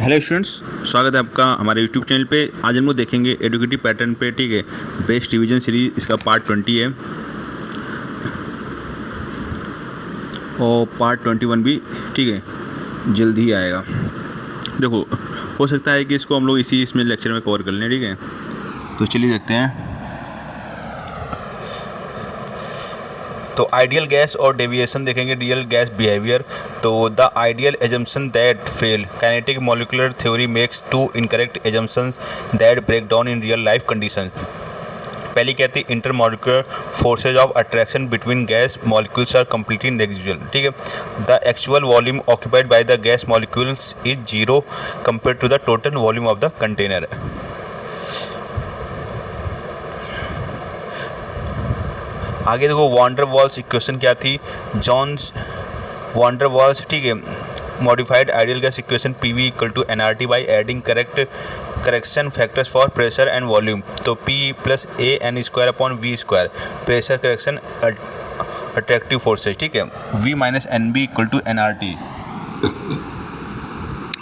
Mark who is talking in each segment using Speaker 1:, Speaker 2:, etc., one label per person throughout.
Speaker 1: Hello students, स्वागत है आपका हमारे यूट्यूब चैनल पे। आज हम लोग देखेंगे एडुकेटिव पैटर्न पे, ठीक है। बेस्ट रिवीजन सीरीज, इसका पार्ट 20 है और पार्ट 21 भी, ठीक है, जल्द ही आएगा। देखो, हो सकता है कि इसको हम लोग इसमें लेक्चर में कवर कर लें, ठीक है। तो चलिए देखते हैं। तो आइडियल गैस और डेविएशन देखेंगे, रियल गैस बिहेवियर। तो the ideal assumption that fail, kinetic molecular theory makes to incorrect assumptions that break down in real life conditions. पहली कहती है intermolecular forces of attraction between gas molecules are completely negligible, ठीक है। The actual volume occupied by the gas molecules is zero compare to the total volume of the container. आगे देखो, wander walls equation क्या थी, Johns wander Waals, ठीक है। Modified ideal gas equation PV equal to nRT by adding correction factors for pressure and volume. तो P plus A n square upon V square, pressure correction attractive forces, ठीक है। V minus NB equal to nRT।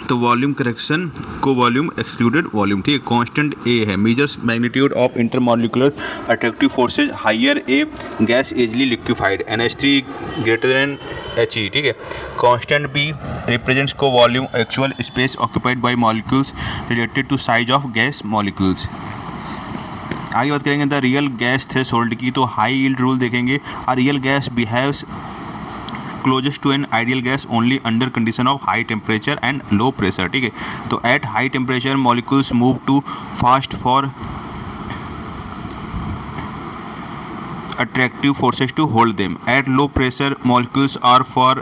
Speaker 1: तो volume correction को volume excluded volume, ठीक है। Constant A है, measures magnitude of intermolecular attractive forces, higher A gas easily liquefied, NH3 greater than He, ठीक है। Constant B represents को volume actual space occupied by molecules related to size of gas molecules. आगे बात करेंगे the real gas threshold की। तो high yield rule देखेंगे, a real gas behaves closest to an ideal gas only under condition of high temperature and low pressure, ठीक है। तो at high temperature molecules move too fast for attractive forces to hold them. At low pressure molecules are far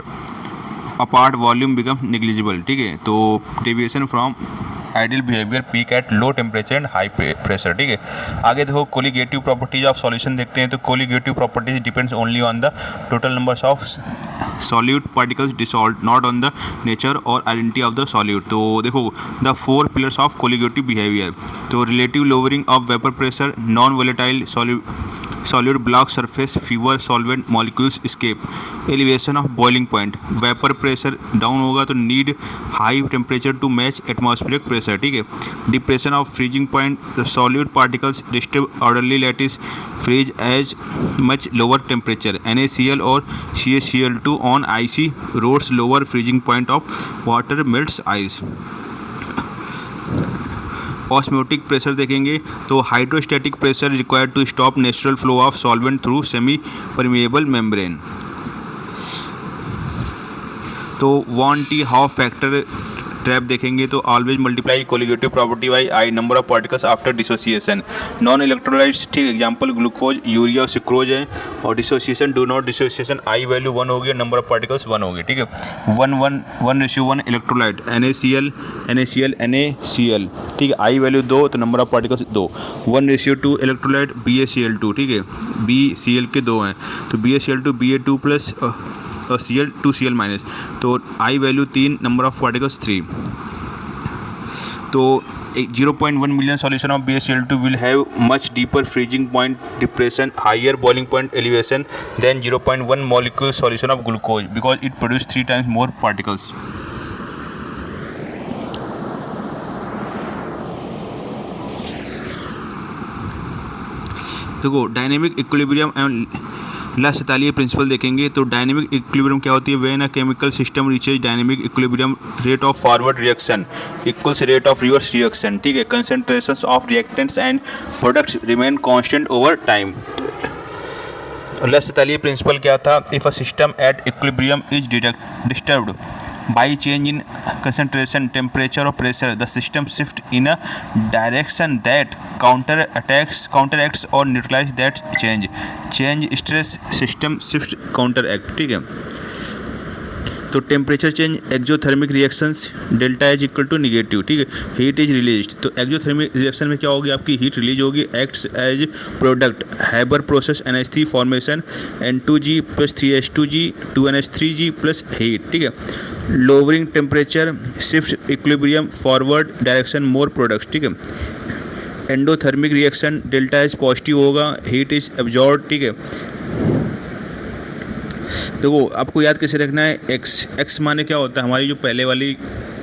Speaker 1: apart, volume become negligible, ठीक है। तो deviation from ideal behaviour peak at low temperature and high pressure, ठीक है। आगे देखो, colligative properties of solution देखते हैं। तो colligative properties depends only on the total numbers of solute particles dissolved, not on the nature और identity of the solute. तो देखो, the 4 pillars of colligative behaviour. तो relative lowering of vapour pressure, non volatile solid block surface, fewer solvent molecules escape, elevation of boiling point, vapor pressure down होगा तो need high temperature to match atmospheric pressure, ठीक है। depression of freezing point, the solute particles disturb orderly lattice freeze as much lower temperature, NaCl और CaCl2 on icy roads, lower freezing point of water melts ice। Osmotic pressure देखेंगे, तो hydrostatic pressure required to stop natural flow of solvent through semi permeable membrane. तो van't Hoff factor trap देखेंगे, तो always multiply colligative property by i number of particles after dissociation. Non electrolytes, ठीक, example glucose, urea और sucrose है। और dissociation, do not dissociation, i value 1 होगी, number of particles 1 होगी, ठीक है। 1:1 इलेक्ट्रोलाइट, NaCl NaCl, ठीक है। आई वैल्यू 2 तो number of particles 2। 1:2 electrolyte BaCl2, ठीक है। BCl के 2 हैं, तो BaCl2 Ba2 प्लस और Cl 2Cl माइनस, तो I value 3, number of particles 3। तो 0.1 million solution of BaCl2 will have much deeper freezing point depression, higher boiling point elevation than 0.1 molecule solution of glucose because it produces 3 times more particles. देखो, dynamic equilibrium and Le Chatelier principle देखेंगे। तो dynamic equilibrium क्या होती है, when a chemical system reaches dynamic equilibrium, rate of forward reaction equals rate of reverse reaction, ठीक है। Concentrations of reactants and products remain constant over time. Le Chatelier principle क्या था, if a system at equilibrium is disturbed by change in concentration, temperature or pressure, the system shift in a direction that counteracts or neutralize that change stress, system shift counteract, ठीक है। तो temperature change, exothermic reactions, delta H equal to negative, ठीक है। Heat is released, तो exothermic reaction में क्या होगी, आपकी हीट रिलीज होगी, acts as product, Haber process, NH3 formation, N2G plus 3H2G 2NH3G plus heat, ठीक है। Lowering temperature, shift equilibrium forward direction, more products, ठीक है। Endothermic reaction, delta H positive होगा, हीट इज एब्जॉर्ब, ठीक है। देखो आपको याद कैसे रखना है, एक्स माने क्या होता है, हमारी जो पहले वाली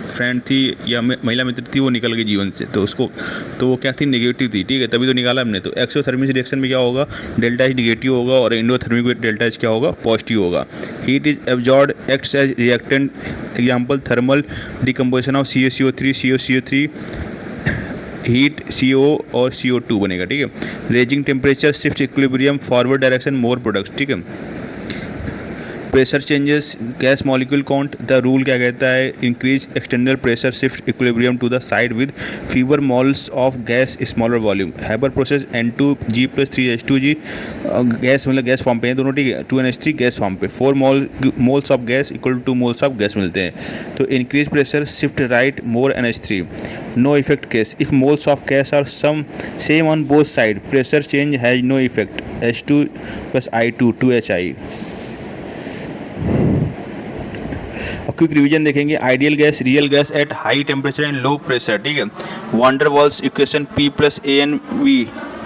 Speaker 1: फ्रेंड थी या महिला मित्र थी वो निकल गई जीवन से, तो उसको तो वो क्या थी, नेगेटिव थी, ठीक है, तभी तो निकाला हमने। तो एक्सोथर्मिक रिएक्शन में क्या होगा, डेल्टा एच निगेटिव होगा और एंडोथर्मिक में डेल्टा एच क्या होगा, पॉजिटिव होगा। Heat is absorbed acts as reactant, example thermal decomposition of CaCO3 CaCO3 heat CO और CO2 बनेगा, ठीक है। Raising temperature shift equilibrium forward direction more products, ठीक है। Pressure changes gas molecule count, the rule क्या कहता है, increase external pressure shift equilibrium to the side with fewer moles of gas smaller volume. Haber process N2G + 3H2G gas मतलब gas form पे हैं दोनों, ठीक है। 2NH3 गैस फॉर्म पे, 4 moles of gas equal to 2 moles of gas मिलते हैं। तो increase pressure shift right more NH3। No effect case, if moles of gas are same on both side pressure change has no effect, H2 + I2 2HI। Quick revision देखेंगे, ideal gas, real gas at high temperature and low pressure, ठीक है। Van der Waals equation P + AnV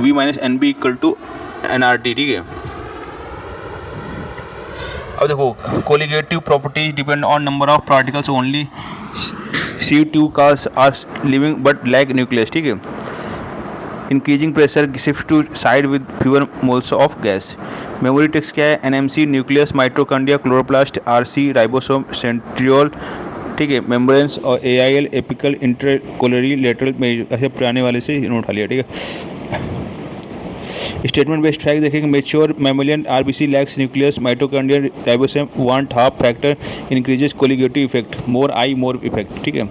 Speaker 1: V - NB = nRT, ठीक है। अब देखो colligative properties depend on number of particles only, CO2 cars are living but lack nucleus, ठीक है। Increasing pressure shift to side with fewer moles of gas. Memory text क्या है, NMC nucleus mitochondria chloroplast, RC ribosome centriole, ठीक है। Membranes और AIL apical इंटरकोलरी lateral में ऐसे पुराने वाले से इन्होंने उठा लिया, ठीक है। स्टेटमेंट बेस्ड फैक्ट देखेंगे, mature mammalian RBC lacks nucleus mitochondria ribosome van't Hoff factor increases colligative effect, more I more effect, ठीक है।